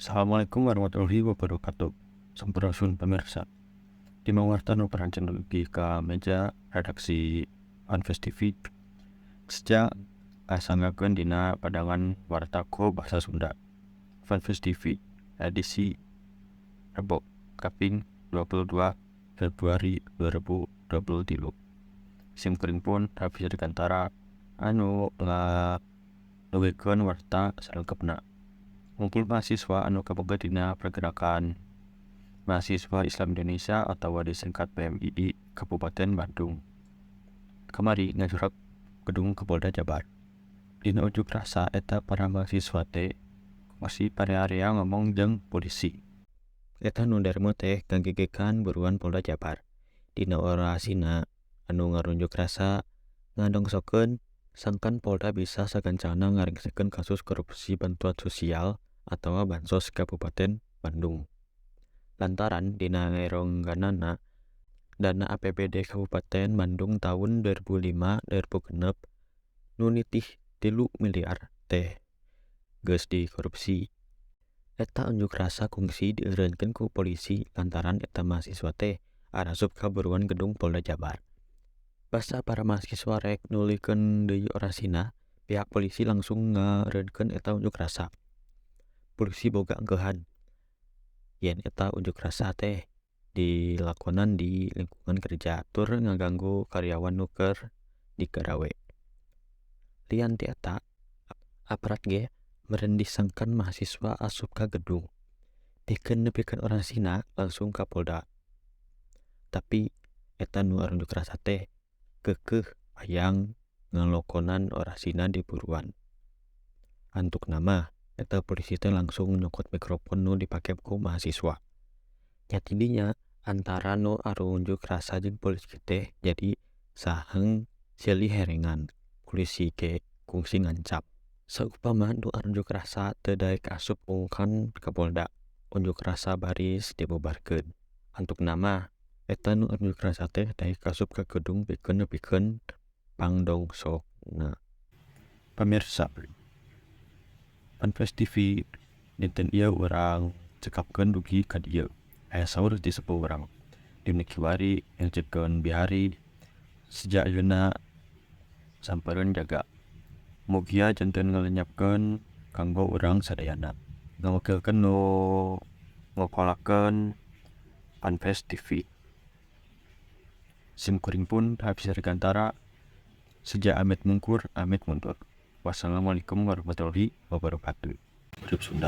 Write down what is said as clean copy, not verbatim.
Assalamualaikum warahmatullahi wabarakatuh. Sampurasun pemirsa. Di mangartan perancang logika meja redaksi Fanfest TV. Sejak sanggakeun dina padangan wartako bahasa Sunda. Fanfest TV edisi Rebo Kaping 22 Februari 2023. Simkuring pun Hafiz Dikantara nugikeun warta salengkapna. Ngumpul mahasiswa anu kaboga dina pergerakan mahasiswa Islam Indonesia atau disingkat PMII Kabupaten Bandung. Kamari ngajurak gedung Kapolda Jabar. Dina unjuk rasa eta para mahasiswa teh masih pada area ngomong jeung polisi. Eta nu darmo teh ngagegekan buruan Polda Jabar. Dina orasina anu ngarunjuk rasa ngadongsokeun sangkan Polda bisa sagancana ngaringsekeun kasus korupsi bantuan sosial atau bansos Kabupaten Bandung. Lantaran dina ngerongganana dana APBD Kabupaten Bandung tahun 2005-2006 nu nitih 3 miliar teh geus dikorupsi. Eta unjuk rasa kungsi dieureunkeun ku polisi lantaran eta mahasiswa teh arasup ka buruan gedung Polda Jabar. Basa para mahasiswa rek nulikeun deui orasina, pihak polisi langsung ngaeureunkeun eta unjuk rasa. Polisi boga engkeuhan yen eta unjuk rasa teh dilakonan di lingkungan kerja tur ngaganggu karyawan nu keur digarawe. Lian ti eta, aparat ge meureun disangkan mahasiswa asup ka gedung. Pikeun nepikeun orasina langsung ka Polda. Tapi eta nu unjuk rasa teh keukeuh hayang ngalokonan orasina di buruan. Antuk nama eta polisi teh langsung nyokot mikrofon nu dipake ku mahasiswa. Nyati dinya antara nu arunjuk rasa jeung polisi teh jadi saheng silih herengan. Polisi ge kungsi ngancap. Saupama nu arunjuk rasa teu daek asup ungkan ka Polda, unjuk rasa baris dibubarkeun. Antuk nama eta nu unjuk rasa teh daek asup ka gedung pikeun nepikeun pangdongsokna. Pemirsa, Fanfest TV dinten ieu urang cekapkeun dugi ka dieu. Aya saur di sepuh urang. Dina kiwari ngajikeun bihari sejak ayeuna sampereun jaga. Mugia janten ngalenyapkeun kanggo urang sadayana. Ngawakilkeun nu ngokolakeun Fanfest TV. Simkuring pun Hafiz Dikantara sejak amit mungkur amit mundur. Wassalamualaikum warahmatullahi wabarakatuh. Urip Sunda.